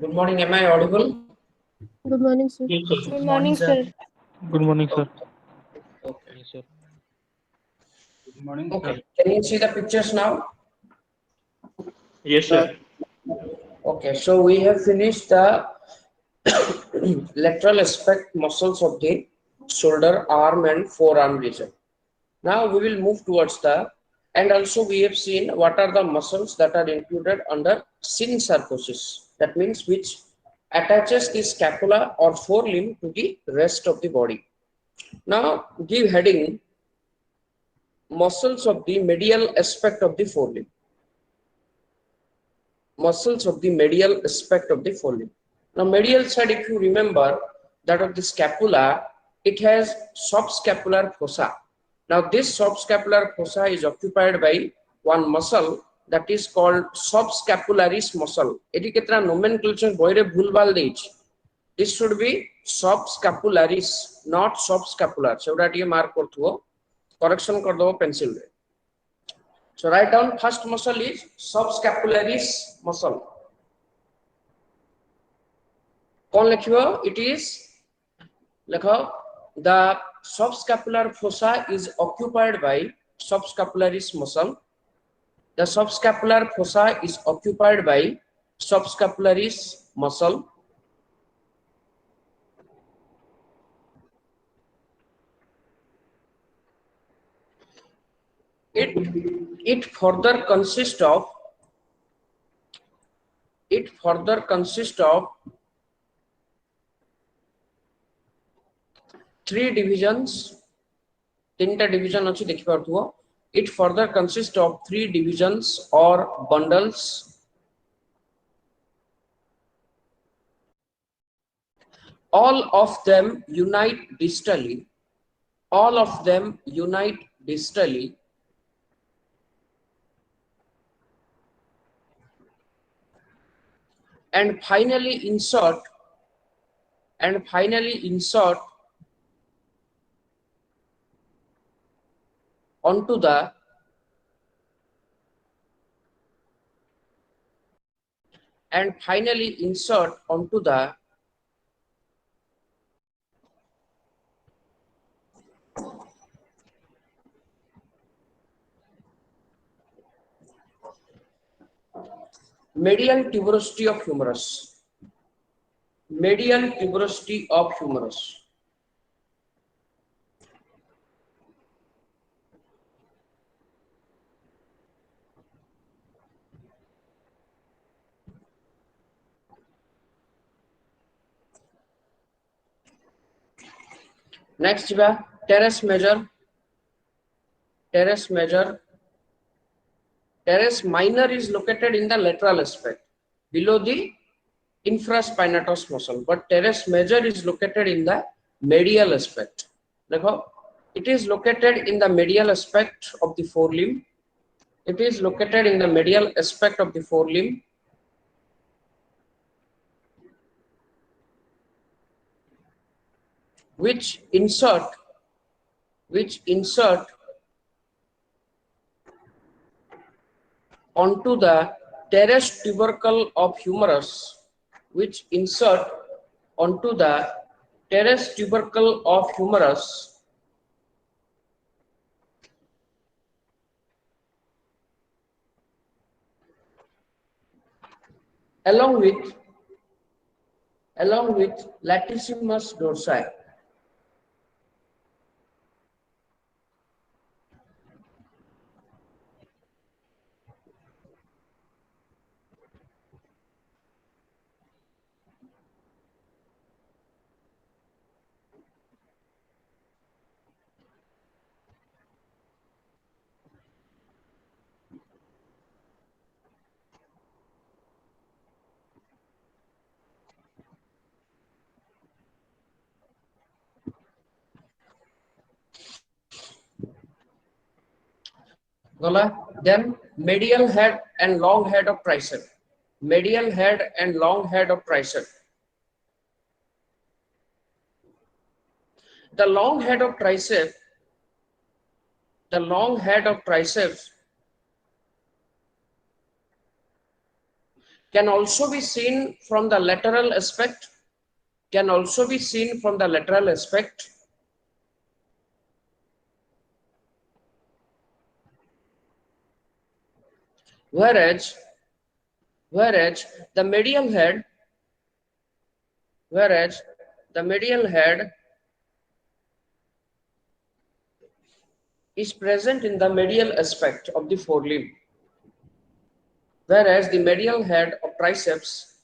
Good morning. Am I audible? Good morning, sir. Yes, sir. Good morning, sir. Good morning, sir. Okay. Yes, sir. Good morning, sir. Okay. Can you see the pictures now? Yes, sir. Okay. So we have finished the lateral aspect muscles of the shoulder, arm, and forearm region. Now we will move towards and also we have seen what are the muscles that are included under synsarcosis. That means which attaches the scapula or forelimb to the rest of the body. Now give heading muscles of the medial aspect of the forelimb. Muscles of the medial aspect of the forelimb. Now medial side, if you remember, that of the scapula, it has subscapular fossa. Now this subscapular fossa is occupied by one muscle that is called subscapularis muscle. Eti ketra nomenclature boire bhulbal deich. This should be subscapularis, not subscapular. So that you mark korthuo. Correction kordo pencil re. So write down first muscle is subscapularis muscle. कौन लिखियो? It is लिखो the subscapular fossa is occupied by subscapularis muscle. The subscapular fossa is occupied by subscapularis muscle. It further consists of three divisions. तीनटा division अच्छी देखी पार्थुओ. It further consists of three divisions or bundles. All of them unite distally. All of them unite distally. And finally insert onto the medial tuberosity of humerus. Medial tuberosity of humerus. Next teres major. Teres minor is located in the lateral aspect below the infraspinatus muscle, but teres major is located in the medial aspect. It is located in the medial aspect of the forelimb. It is located in the medial aspect of the forelimb. Which insert onto the teres tubercle of humerus, which insert onto the teres tubercle of humerus, along with latissimus dorsi. Then medial head and long head of tricep. Medial head and long head of tricep. The long head of triceps can also be seen from the lateral aspect, can also be seen from the lateral aspect. Whereas the medial head, is present in the medial aspect of the forelimb, whereas the medial head of triceps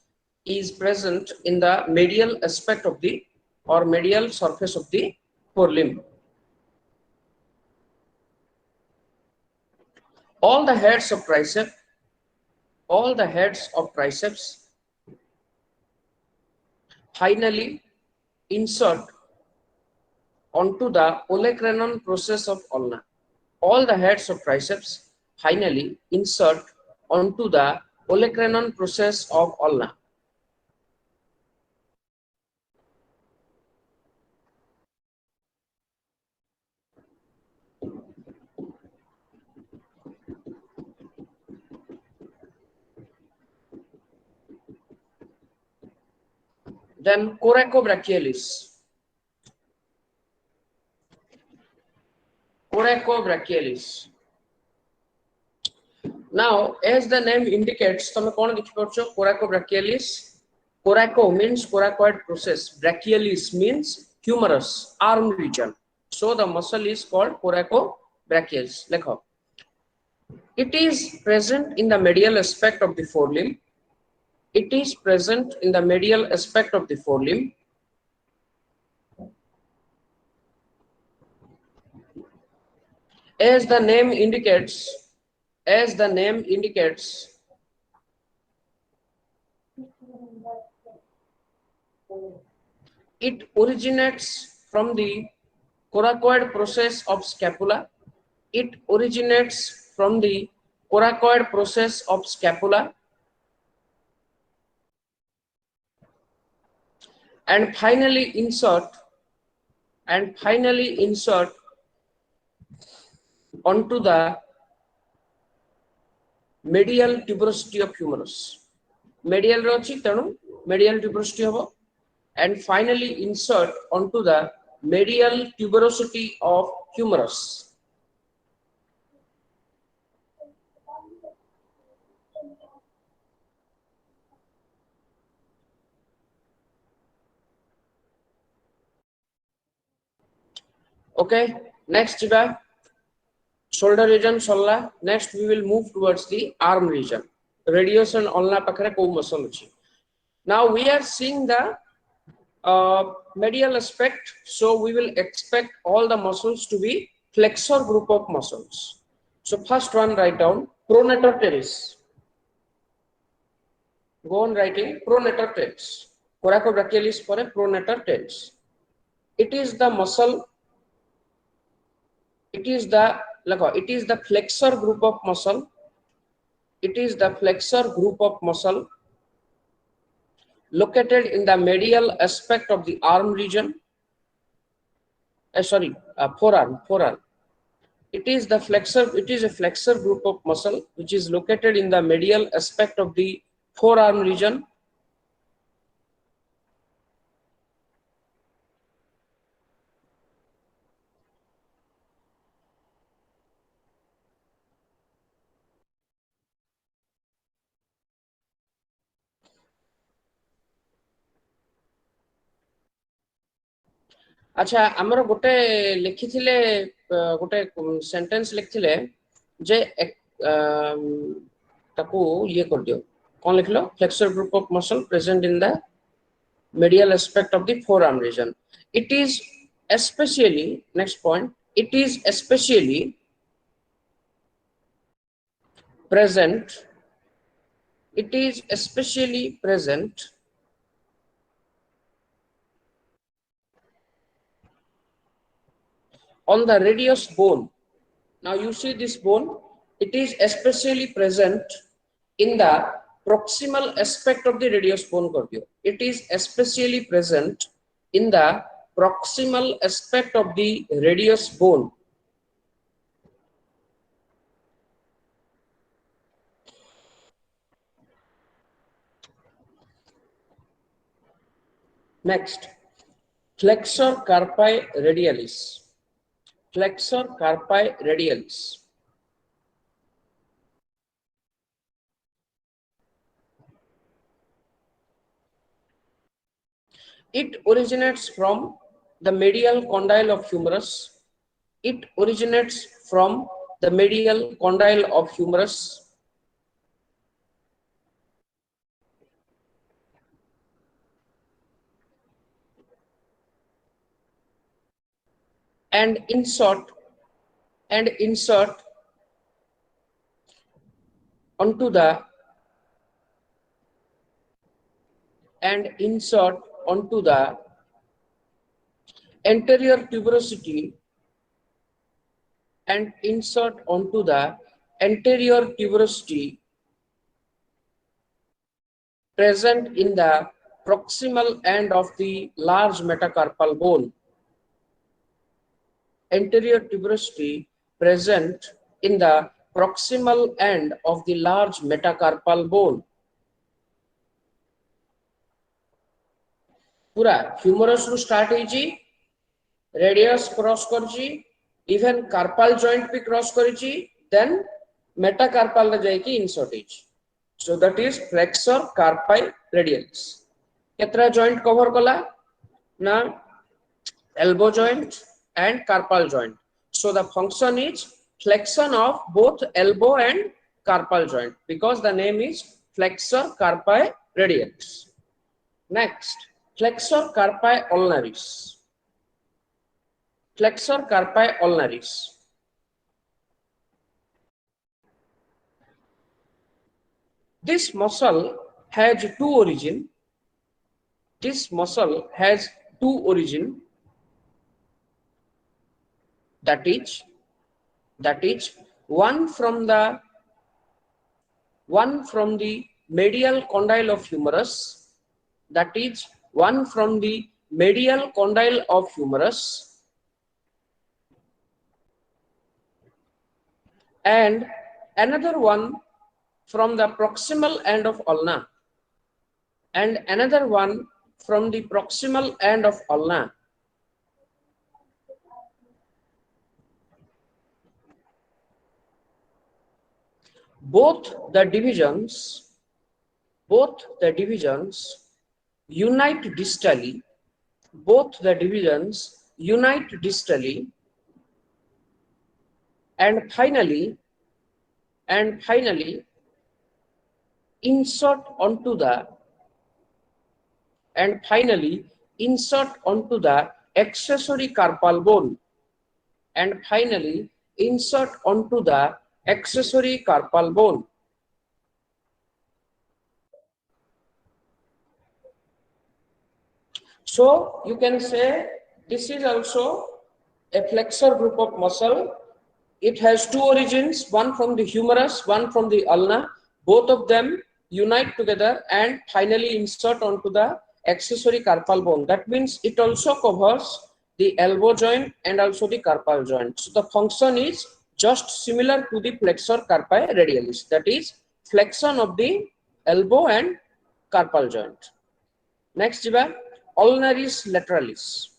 is present in the medial aspect of the or medial surface of the forelimb. All the heads of triceps finally insert onto the olecranon process of ulna. All the heads of triceps finally insert onto the olecranon process of ulna. Then coracobrachialis. Coracobrachialis. Now, as the name indicates, coracobrachialis. Coraco means coracoid process. Brachialis means humerus, arm region. So the muscle is called coracobrachialis. Lekho. It is present in the medial aspect of the forelimb. It is present in the medial aspect of the forelimb. As the name indicates, it originates from the coracoid process of scapula. It originates from the coracoid process of scapula and finally insert onto the medial tuberosity of humerus. Medial rochi tenu medial tuberosity hobo, and finally insert onto the medial tuberosity of humerus. Okay, next shoulder region solla. Next we will move towards the arm region. Radius and ulna pakhare ko muscle achi. Now we are seeing the medial aspect, so we will expect all the muscles to be flexor group of muscles. So first one, write down pronator teres. Go on writing pronator teres. Coracobrachialis for a pronator teres. It is the muscle. It is the flexor group of muscle. It is the flexor group of muscle located in the medial aspect of the arm region. Forearm. It is a flexor group of muscle which is located in the medial aspect of the forearm region. अच्छा हमर गोटे लिखिथिले गोटे sentence लिखिथिले जे ताकू ये कर दियो कोन लिखलो flexor group of muscle present in the medial aspect of the forearm region. It is especially, next point, it is especially present on the radius bone. Now you see this bone, it is especially present in the proximal aspect of the radius bone. It is especially present in the proximal aspect of the radius bone. Next, flexor carpi radialis. Flexor carpi radialis. It originates from the medial condyle of humerus. It originates from the medial condyle of humerus and insert onto the anterior tuberosity present in the proximal end of the large metacarpal bone. Anterior tuberosity present in the proximal end of the large metacarpal bone. पूरा humerus रु start होइची, radius cross करची, even carpal joint भी cross करची, then metacarpal रे जाई की insert होइची. So that is flexor carpi radialis. केतरा जॉइंट कवर कला ना elbow joint and carpal joint. So the function is flexion of both elbow and carpal joint because the name is flexor carpi radialis. Next, flexor carpi ulnaris. Flexor carpi ulnaris. This muscle has two origin. This muscle has two origin. That is one from the medial condyle of humerus. That is one from the medial condyle of humerus and another one from the proximal end of ulna and another one from the proximal end of ulna. Both the divisions unite distally. Both the divisions unite distally and finally insert onto the accessory carpal bone and finally insert onto the accessory carpal bone. So you can say this is also a flexor group of muscle. It has two origins, one from the humerus, one from the ulna. Both of them unite together and finally insert onto the accessory carpal bone. That means it also covers the elbow joint and also the carpal joint. So the function is just similar to the flexor carpi radialis. That is flexion of the elbow and carpal joint. Next, ulnaris lateralis.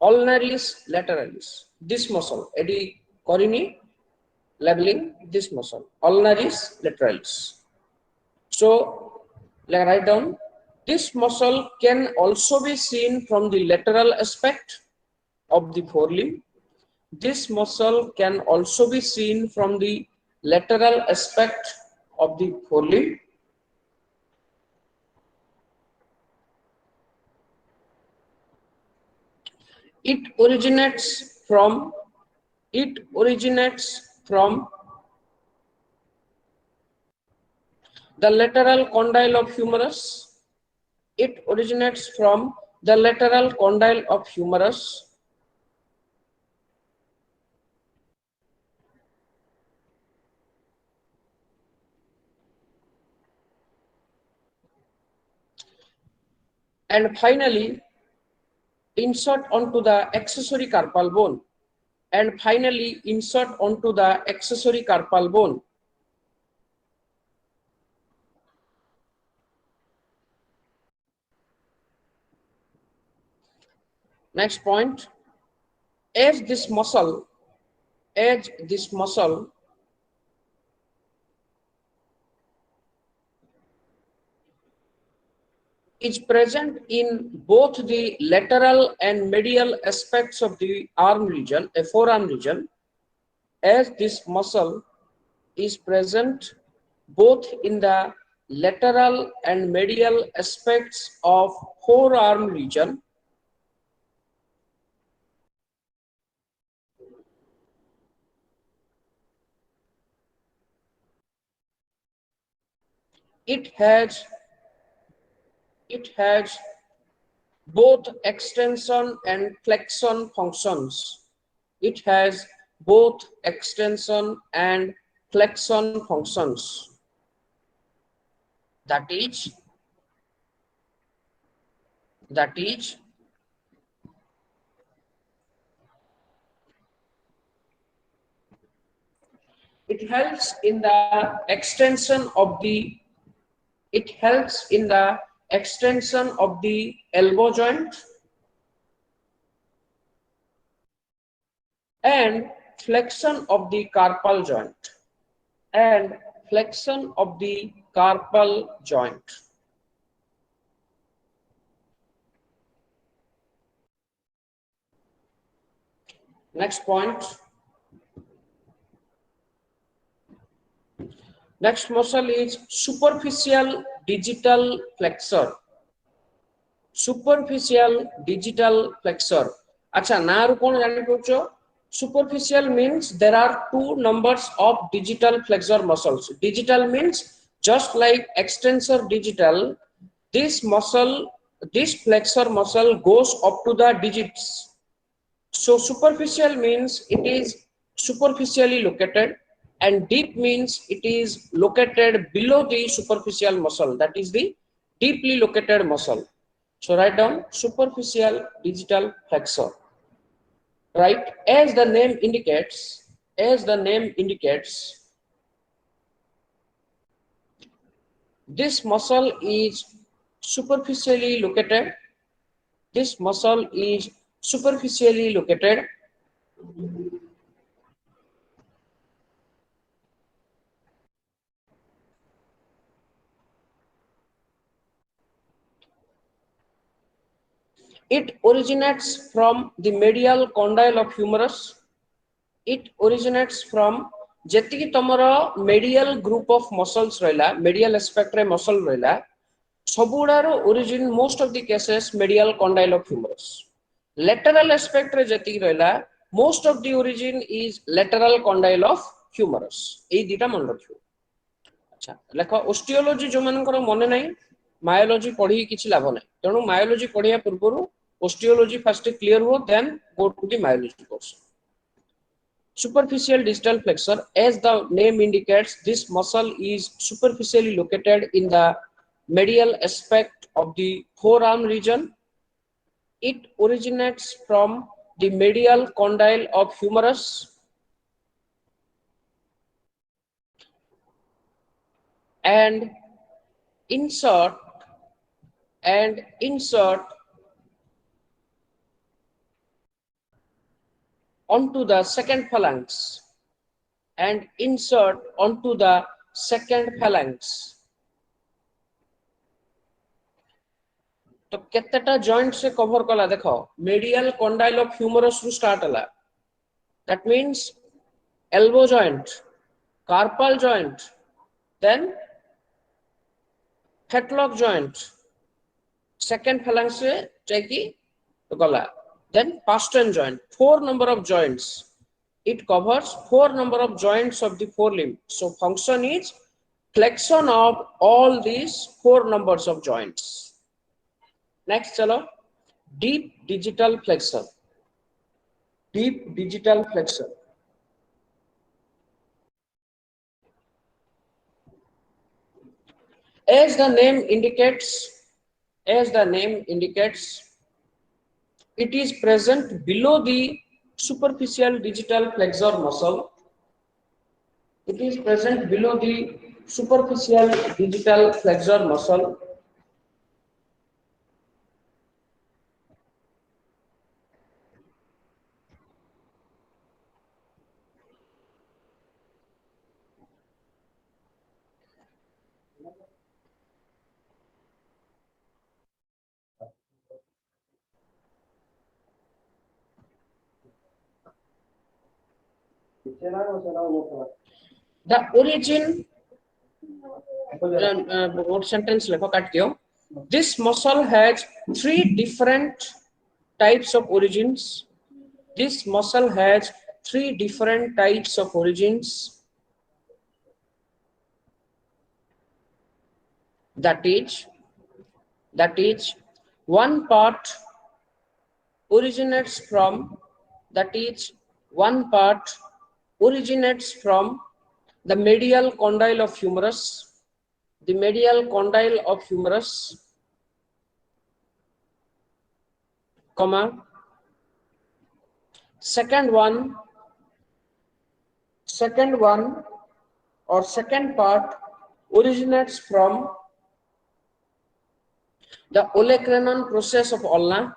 Ulnaris lateralis. This muscle, Eddie Corini labeling this muscle, ulnaris lateralis. So, write down, this muscle can also be seen from the lateral aspect of the forelimb. This muscle can also be seen from the lateral aspect of the forelimb. It originates from the lateral condyle of humerus. It originates from the lateral condyle of humerus and finally insert onto the accessory carpal bone and finally insert onto the accessory carpal bone. Next point, as this muscle is present in both the lateral and medial aspects of the arm region, a forearm region, as this muscle is present both in the lateral and medial aspects of forearm region, it has both extension and flexion functions. It has both extension and flexion functions. That is it helps in the extension of the elbow joint and flexion of the carpal joint. Next point. Next muscle is superficial digital flexor. Superficial digital flexor. Acha, na ru kon jani pocho? Superficial means there are two numbers of digital flexor muscles. Digital means just like extensor digital, this flexor muscle goes up to the digits. So superficial means it is superficially located, and deep means it is located below the superficial muscle, that is the deeply located muscle. So write down superficial digital flexor. Right, as the name indicates, this muscle is superficially located. This muscle is superficially located. It originates from the medial condyle of humerus. It originates from jetiki tomara medial group of muscles rehla, medial aspect re muscle rehla. Sabudaro origin most of the cases medial condyle of humerus. Lateral aspect re jetiki rehla, most of the origin is lateral condyle of humerus. Ei dita मन रखियो. अच्छा, लेखा osteology जो मानकर मने नहीं, myology पढ़ी किछि लाभ नहीं. तेणु मायोलॉजी पढ़िया पूर्वरु osteology first clear हो, then go to the myology course. Superficial digital flexor, as the name indicates, this muscle is superficially located in the medial aspect of the forearm region. It originates from the medial condyle of humerus and insert onto the second phalanx तो केतेटा joint से cover कला देखो medial condyle of humerus ru start हला that means elbow joint, carpal joint, then fetlock joint, second phalanx से जाकी तो गला, then pastern joint, 4 number of joints. It covers 4 number of joints of the forelimb. So function is flexion of all these 4 numbers of joints. Next chalo, deep digital flexor. Deep digital flexor. As the name indicates, it is present below the superficial digital flexor muscle. It is present below the superficial digital flexor muscle. The origin, what sentence lekho kat diyo. This muscle has 3 different types of origins. This muscle has 3 different types of origins. That is, one part originates from the medial condyle of humerus, comma. Second part originates from the olecranon process of ulna.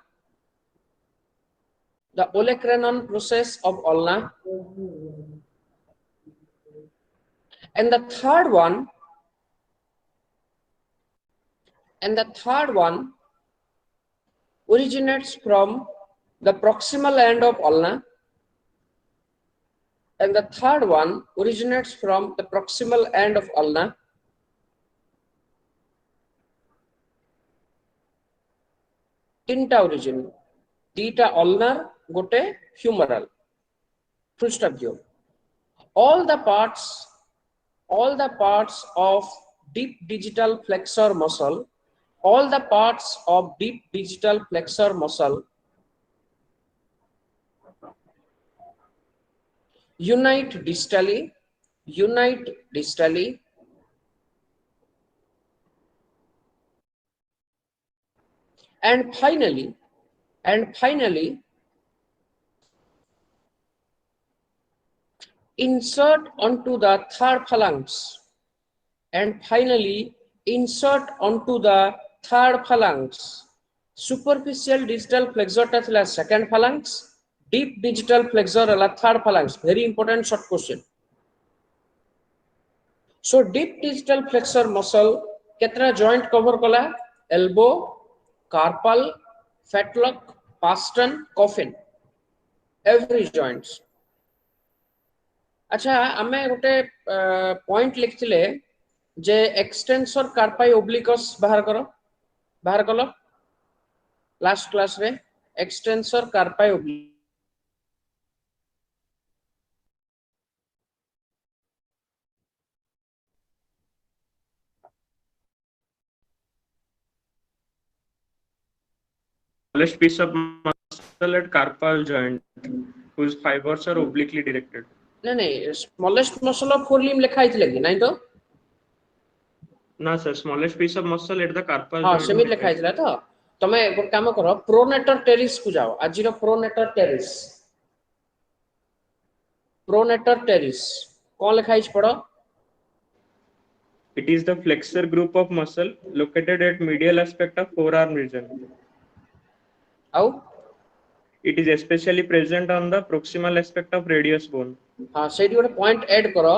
And the third one originates from the proximal end of ulna. Tinta origin, dita ulnar, gote humeral. Full stop diyo. All the parts of deep digital flexor muscle, unite distally, and finally insert onto the third phalanx, Superficial digital flexor ta thila second phalanx, deep digital flexor ala third phalanx. Very important short question. So deep digital flexor muscle ketra joint cover kala? Elbow, carpal, fetlock, pastern, coffin. Every joints. अच्छा आमे गोटे point लिखथिले जे extensor carpi obliquus बाहर कलो last class रे extensor carpi obliquus Smallest piece of muscle at carpal joint whose fibers are obliquely directed. नहीं smallest muscle of forelimb लिखा आइथिले कि नहीं तो ना sir smallest piece of muscle at the carpal हां जॉइंट सेमी लिखा आइथिला तो तमे एक काम करो प्रोनेटर टेरिस को जाओ आजिरो प्रोनेटर टेरिस कौन लिखा आइछ पढ़ो It is the flexor group of muscle located at medial aspect of forearm region. आओ It is especially present on the proximal aspect of radius bone. हां सेठी गोटे पॉइंट ऐड करो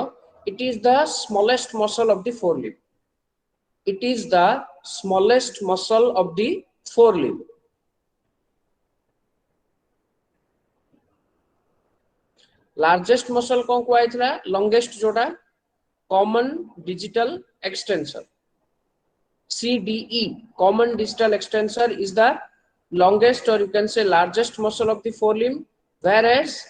it is the smallest muscle of the forelimb largest muscle कौन को आइथिला longest जोटा common digital extensor CDE common distal extensor is the longest or you can say largest muscle of the forelimb, whereas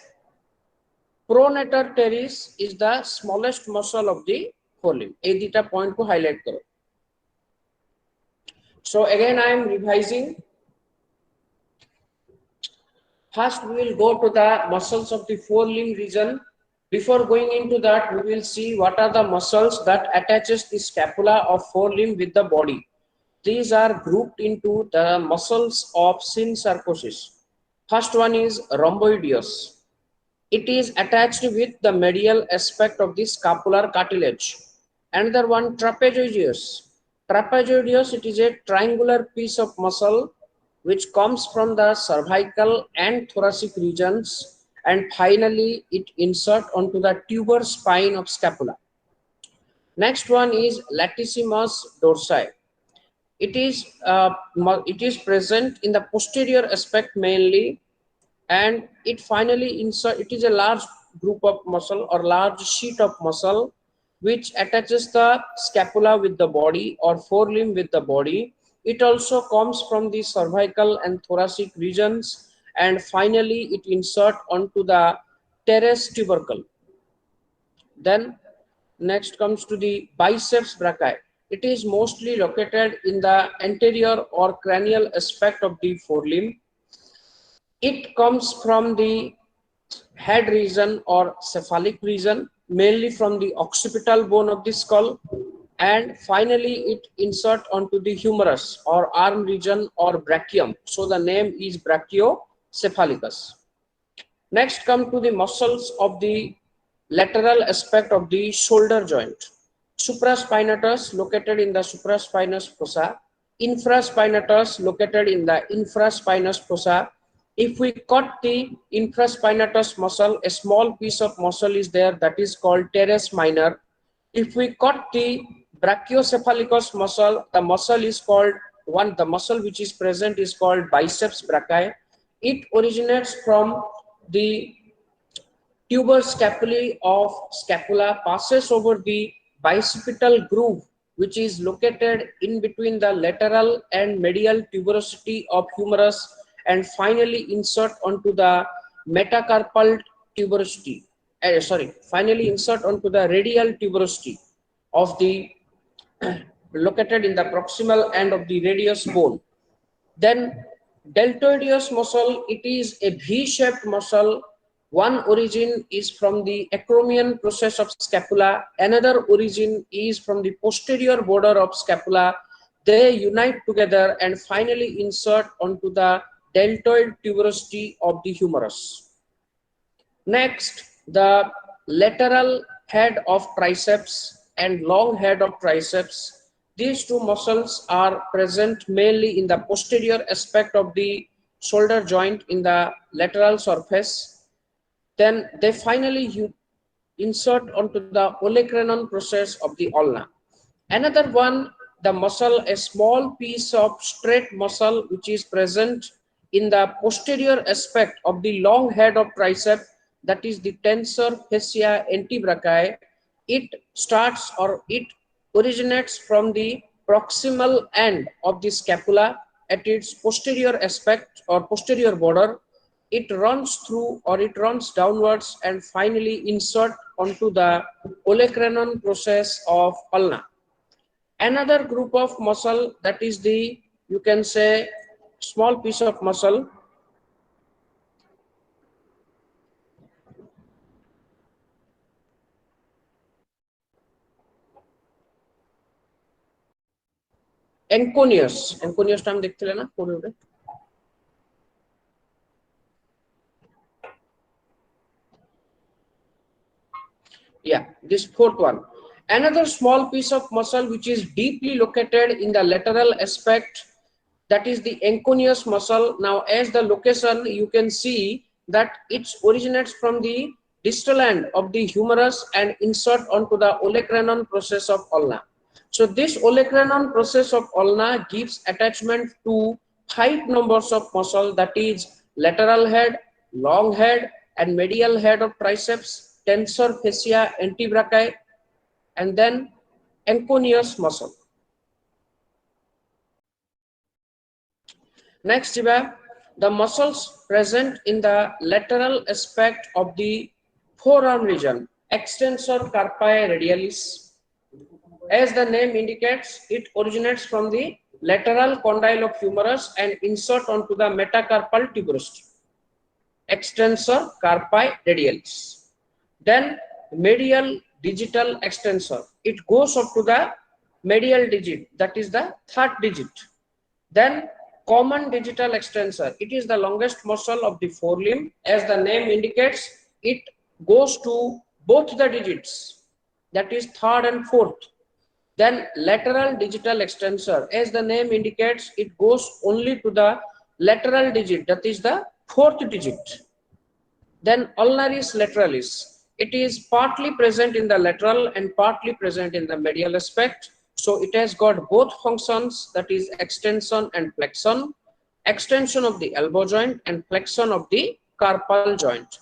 pronator teres is the smallest muscle of the forelimb. ये दीटा point को highlight करो. So again I am revising. First we will go to the muscles of the forelimb region. Before going into that, we will see what are the muscles that attaches the scapula of forelimb with the body. These are grouped into the muscles of synsarcosis. First one is rhomboideus. It is attached with the medial aspect of the scapular cartilage. Another one, trapezoideus. Trapezoideus, it is a triangular piece of muscle which comes from the cervical and thoracic regions, and finally it insert onto the tuber spine of scapula. Next one is latissimus dorsi. It is present in the posterior aspect mainly, and it finally insert. It is a large group of muscle or large sheet of muscle which attaches the scapula with the body or forelimb with the body. It also comes from the cervical and thoracic regions, and finally it insert onto the teres tubercle. Then next comes to the biceps brachii. It is mostly located in the anterior or cranial aspect of the forelimb. It comes from the head region or cephalic region, mainly from the occipital bone of the skull, and finally it insert onto the humerus or arm region or brachium. So the name is brachiocephalicus. Next come to the muscles of the lateral aspect of the shoulder joint. Supraspinatus located in the supraspinous fossa, infraspinatus located in the infraspinous fossa. If we cut the infraspinatus muscle, a small piece of muscle is there that is called teres minor. If we cut the brachiocephalicus muscle, the muscle is called the muscle which is present is called biceps brachii. It originates from the tuber scapulae of scapula, passes over the bicipital groove which is located in between the lateral and medial tuberosity of humerus, and finally insert onto the metacarpal tuberosity. Finally insert onto the radial tuberosity of the located in the proximal end of the radius bone. Then deltoideus muscle, it is a V-shaped muscle. One origin is from the acromion process of scapula. Another origin is from the posterior border of scapula. They unite together and finally insert onto the deltoid tuberosity of the humerus. Next, the lateral head of triceps and long head of triceps. These two muscles are present mainly in the posterior aspect of the shoulder joint in the lateral surface. Then they finally insert onto the olecranon process of the ulna. Another one, the muscle, a small piece of straight muscle which is present in the posterior aspect of the long head of tricep, that is the tensor fascia antebrachii. It starts or it originates from the proximal end of the scapula at its posterior aspect or posterior border. It runs through or it runs downwards and finally insert onto the olecranon process of ulna. Another group of muscle, that is the, you can say, small piece of muscle enconius. Enconius time দেখছিলে না পড়ে ওঠে? Yeah, this fourth one. Another small piece of muscle which is deeply located in the lateral aspect, that is the enconius muscle. Now as the location, you can see that it originates from the distal end of the humerus and insert onto the olecranon process of ulna. So this olecranon process of ulna gives attachment to 5 numbers of muscle, that is lateral head, long head and medial head of triceps, tensor fascia antebrachii, and then enconius muscle. Next, the muscles present in the lateral aspect of the forearm region, extensor carpi radialis. As the name indicates, it originates from the lateral condyle of humerus and insert onto the metacarpal tuberosity, extensor carpi radialis. Then medial digital extensor, it goes up to the medial digit, that is the third digit. Then common digital extensor, it is the longest muscle of the forelimb. As the name indicates, it goes to both the digits, that is third and fourth. Then lateral digital extensor, as the name indicates, it goes only to the lateral digit, that is the fourth digit. Then ulnaris lateralis, it is partly present in the lateral and partly present in the medial aspect. So it has got both functions, that is extension and flexion of the elbow joint and flexion of the carpal joint.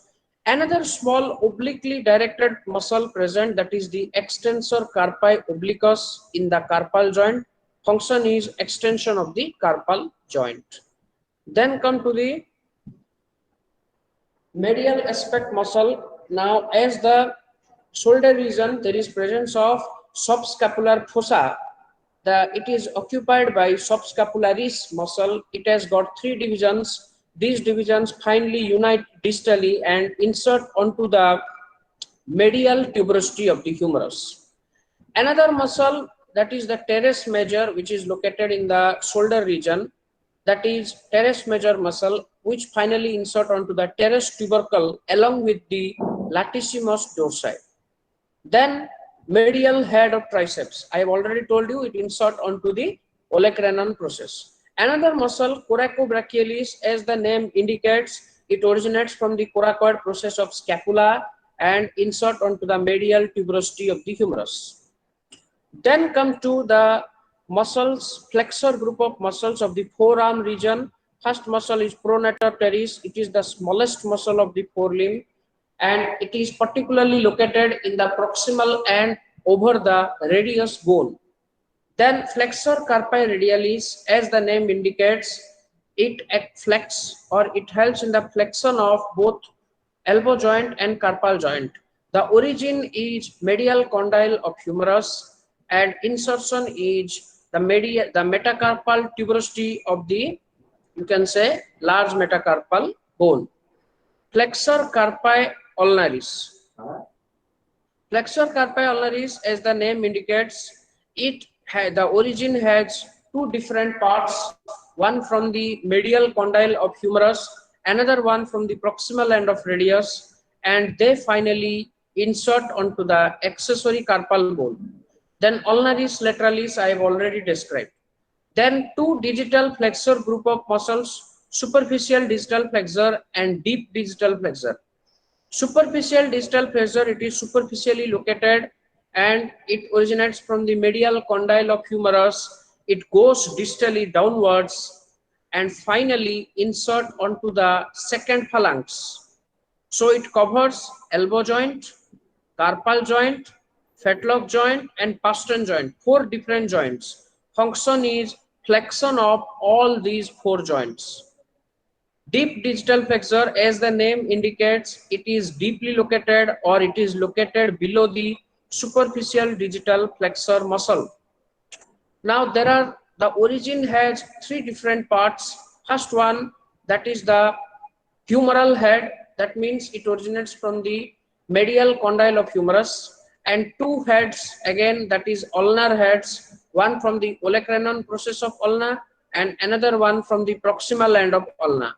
Another small obliquely directed muscle present, that is the extensor carpi obliquus in the carpal joint. Function is extension of the carpal joint. Then come to the medial aspect muscle. Now, as the shoulder region, there is presence of subscapular fossa. It is occupied by subscapularis muscle. It has got three divisions. These divisions finally unite distally and insert onto the medial tuberosity of the humerus. Another muscle, that is the teres major, which is located in the shoulder region, that is teres major muscle, which finally insert onto the teres tubercle along with the latissimus dorsi. Then medial head of triceps. I have already told you it insert onto the olecranon process. Another muscle, coracobrachialis, as the name indicates, it originates from the coracoid process of scapula and insert onto the medial tuberosity of the humerus. Then come to the muscles, flexor group of muscles of the forearm region. First muscle is pronator teres. It is the smallest muscle of the forelimb, and it is particularly located in the proximal and over the radius bone. Then flexor carpi radialis, as the name indicates, it flex or it helps in the flexion of both elbow joint and carpal joint. The origin is medial condyle of humerus and insertion is the metacarpal tuberosity of the, you can say, large metacarpal bone. Flexor carpi ulnaris. Flexor carpi ulnaris, as the name indicates, the origin has two different parts, one from the medial condyle of humerus, another one from the proximal end of radius, and they finally insert onto the accessory carpal bone. Then ulnaris lateralis I have already described. Then two digital flexor group of muscles, superficial digital flexor and deep digital flexor. Superficial distal flexor, it is superficially located and it originates from the medial condyle of humerus. It goes distally downwards and finally insert onto the second phalanx. So it covers elbow joint, carpal joint, fetlock joint and pastern joint, four different joints. Function is flexion of all these four joints. Deep digital flexor, as the name indicates, it is deeply located or it is located below the superficial digital flexor muscle. Now the origin has three different parts. First one, that is the humeral head, that means it originates from the medial condyle of humerus, and two heads again, that is ulnar heads, one from the olecranon process of ulna and another one from the proximal end of ulna.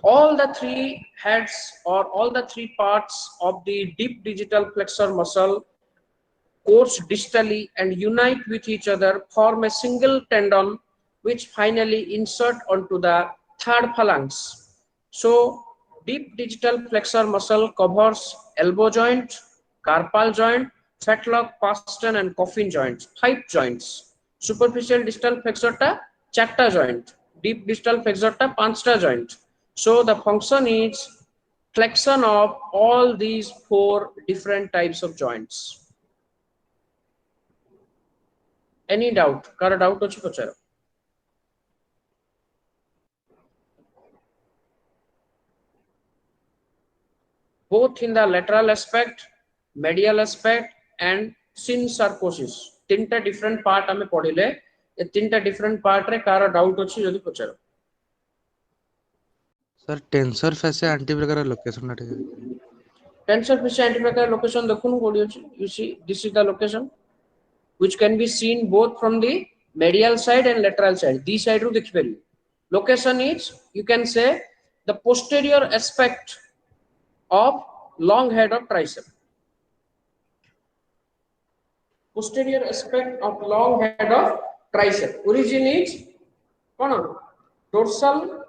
All the three heads or all the three parts of the deep digital flexor muscle course distally and unite with each other, form a single tendon which finally insert onto the third phalanx. So deep digital flexor muscle covers elbow joint, carpal joint, fetlock, pastern and coffin joints, 5 joints. Superficial distal flexor ta 4 joint, deep distal flexor ta 5 joint. So the function is flexion of all these 4 different types of joints. Any doubt? Kara doubt hochi pacharo. Both in the lateral aspect, medial aspect and synsarcosis. 3टा different part ame padile. ए 3टा different part रे kara doubt hochi jodi pacharo. Sir tensor fascia antebrachii location ना Tensor fascia antebrachial location देखुन कोडी अछि. You see, this is the location which can be seen both from the medial side and lateral side. This side ru dekhi pari. Location is, you can say, the posterior aspect of long head of tricep. Posterior aspect of long head of tricep. Origin is dorsal.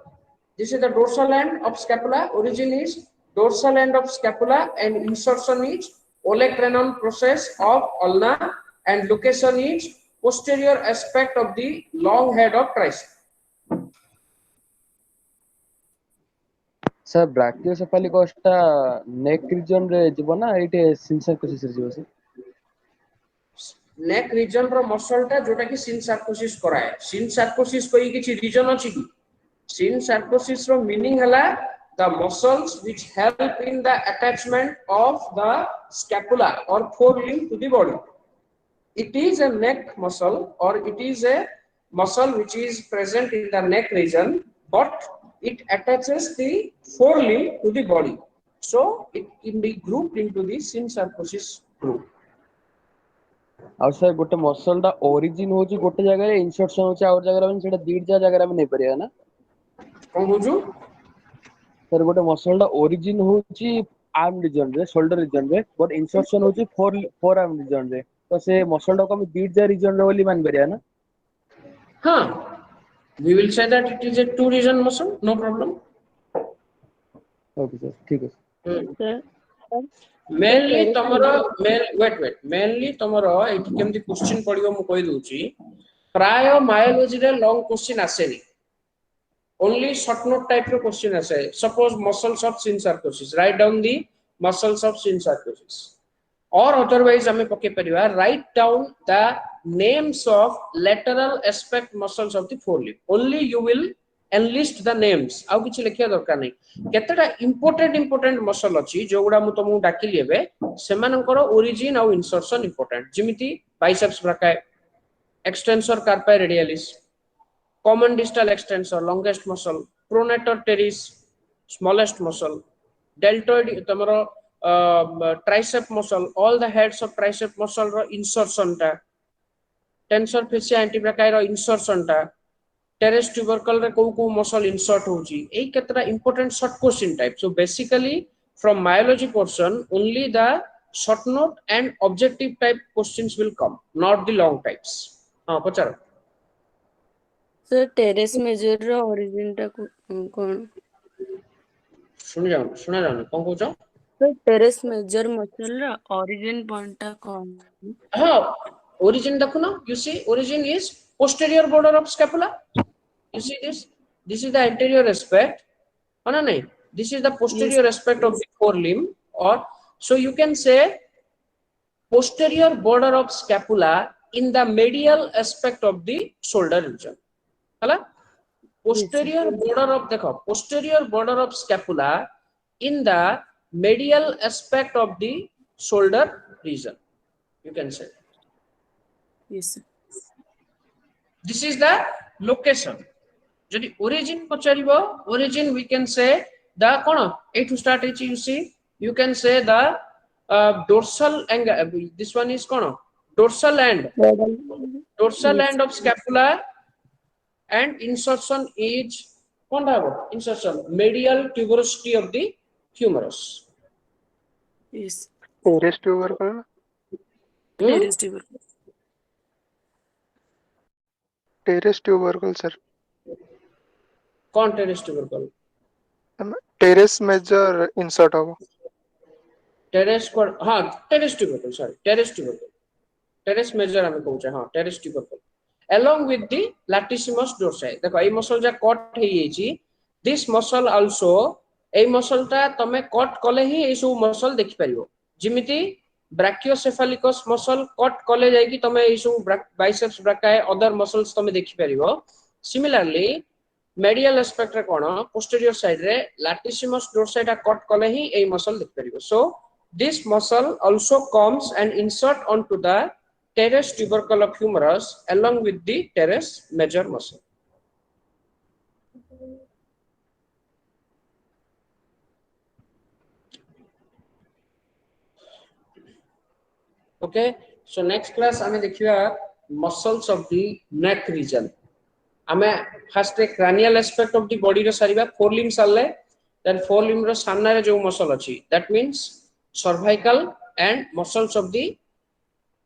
This is the dorsal end of scapula. Origin is dorsal end of scapula and insertion is olecranon process of ulna and location is posterior aspect of the long head of tricep. Sir brachiocephalicus टा neck reason रे जीव ना एटे सिनसार्कोसिस रे जीव sir neck region रो muscle टा जोटा कि सिनसार्कोसिस कराए सिनसार्कोसिस कोई किछि रीजन अछि कि सिनसार्कोसिस रो मीनिंग हला the muscles which help in the attachment of the scapula or forelimb to the body. It is a neck muscle or it is a muscle which is present in the neck region, but it attaches the forelimb to the body. So it can be grouped into the synsarcosis group. आ sir गोटे muscle टा origin होची गोटे जगह रे insertion होची और जगह रे सेटा दीड जगह रे नै परिया ना कौन बुझु सर गोटे मसल टा ओरिजिन होची आर्म रीजन रे शोल्डर रीजन रे बट इंसर्शन होची फोर आर्म रीजन रे तो से मसल टा को हम दीड जगह रीजन रे बोली मान परिया ना हाँ we will say that it is a two region muscle, no problem. Okay sir ठीक है मेनली तमरो मेनली तमरो एठी केमती क्वेश्चन पडियो मु कहि दोची प्राय मायोलॉजी रे लॉन्ग क्वेश्चन आसेनी only short note type of question आसे suppose muscles of synsarcosis write down the muscles of synsarcosis or otherwise हमें पके परिवा write down the names of lateral aspect muscles of the forelimb only you will enlist the names आउ किछि लिखिया दरकार नै केतेटा important muscle अछि जोगुडा मु तुमु डाकिली एबे सेमानकर origin आउ insertion important जिमिति biceps brachii extensor carpi radialis common distal extensor longest muscle pronator teres smallest muscle deltoid tamaro tricep muscle all the heads of tricep muscle ro insertion ta tensor fascia antebrachii ro insertion ta teres tubercle रे को muscle insert होची ए केतरा important short question type so basically from myology portion only the short note and objective type questions will come not the long types हां पचारो sir terrace major रो origin टा कोन सुना जाओ कौन कहूछ sir terrace major muscle रो origin point टा कोन हाँ origin देखुना you see origin is posterior border of scapula you see this is the anterior aspect है ना नहीं this is the posterior aspect of the forelimb or so you can say posterior border of scapula in the medial aspect of the shoulder region है ना posterior border of देखो posterior border of scapula in the medial aspect of the shoulder region you can say yes sir this is the location जदि origin पचारिबो origin we can say the cone A to start is you see you can say the dorsal angle this one is cone dorsal end of scapula and insertion is कोन हबो insertion medial tuberosity of the humerus yes teres tubercle teres tubercle sir कौन teres tubercle teres major insert होगा teres को हां teres tubercle sorry teres major हमें कहूचे हां teres tubercle along with the latissimus dorsi देखो ए muscle जा cut हे येची this muscle also ए मसल ता तमे कट कले ही ए सब मसल देखि परिबो जिमिति ब्राकियोसेफालिकस मसल कट कले जाय कि तमे ए सब बाइसेप्स ब्राकाई अदर मसल्स तमे देखि परिबो सिमिलरली medial aspect रे कोन posterior side रे latissimus dorsi ता कट कले ही ए मसल देखि परिबो so this muscle also comes and insert onto the teres tubercle of humerus along with the teres major muscle okay so next class हमें देखिबा muscles of the neck region हमें first cranial aspect of the body row सारिबा forelimb सारले then forelimb रो सामना रे जो muscle अछि that means cervical and muscles of the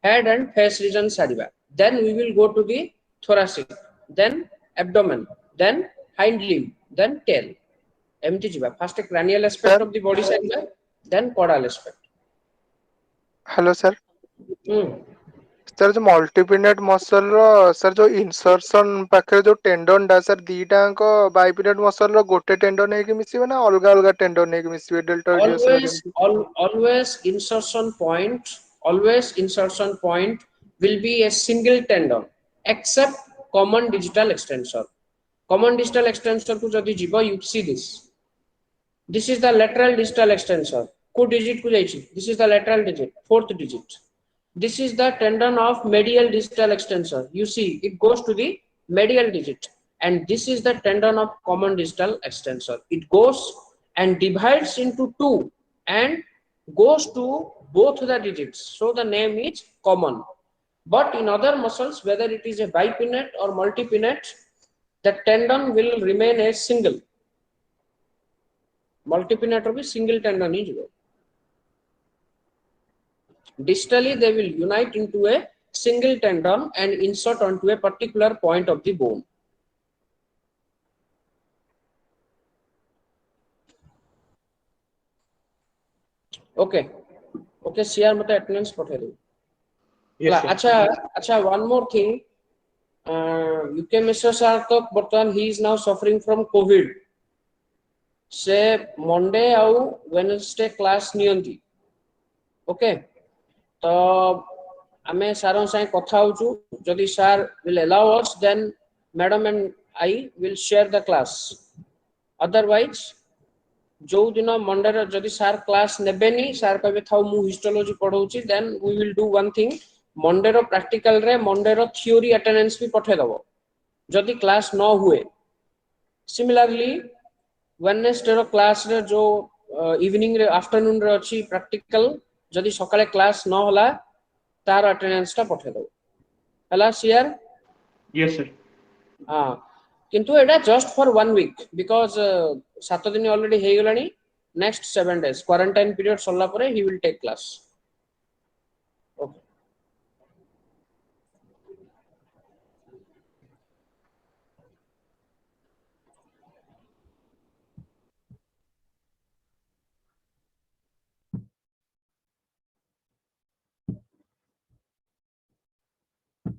head and face region sariba then we will go to the thoracic then abdomen then hind limb then tail empty jiba first cranial aspect Sir? of the body sariba then caudal aspect hello sir sir जो मल्टीपिनेट muscle रो sir जो insertion पाखे जो tendon डा sir दीटा को बाइपिनेट muscle रो गोटे tendon है कि मिसिबे ना अलग अलग टेंडन है कि मिसिबे डेल्टोइडियस रो जेमति always insertion point will be a single tendon except common digital extensor. Common digital extensor को जदि जीव, you see this is the lateral distal extensor. को digit को जाइछि, this is the lateral digit, fourth digit. This is the tendon of medial distal extensor. You see it goes to the medial digit, and this is the tendon of common distal extensor. It goes and divides into two and goes to both the digits, so the name is common. But in other muscles, whether it is a bipinnate or multipinnate, the tendon will remain a single. Multipinnate will be single tendon is there. Distally, they will unite into a single tendon and insert onto a particular point of the bone. Okay, CR mate attendance पठे दो. Yes, sir. अच्छा, one more thing. UK Mr. sir तो बर्तमान he is now suffering from COVID. से Monday आउ Wednesday class नियंती. Okay. तो आमे सारों साइ कथा होचु, जदि sir will allow us, then madam and I will share the class. Otherwise, जो दिन मंडे रे जदि sir class नेबेनी, sir कहबे थाउ मु हिस्टोलॉजी पढौची, then we will do one thing. Monday रो प्रैक्टिकल रे मंडे रो थ्योरी अटेंडेंस भी पठे दबो जदि क्लास न हुए. सिमिलरली वेडनेसडे रो क्लास रे जो इवनिंग रे आफ्टरनून रे अछि प्रैक्टिकल, जदि सकाळे क्लास न होला तार अटेंडेंस ता पठे दो. हला शेयर. Yes, sir. हां, किंतु एटा जस्ट फॉर 1 वीक, बिकॉज़ 7 दिन ऑलरेडी हे गलानी. नेक्स्ट 7 डेज क्वारंटाइन पीरियड सरला परे ही विल टेक क्लास.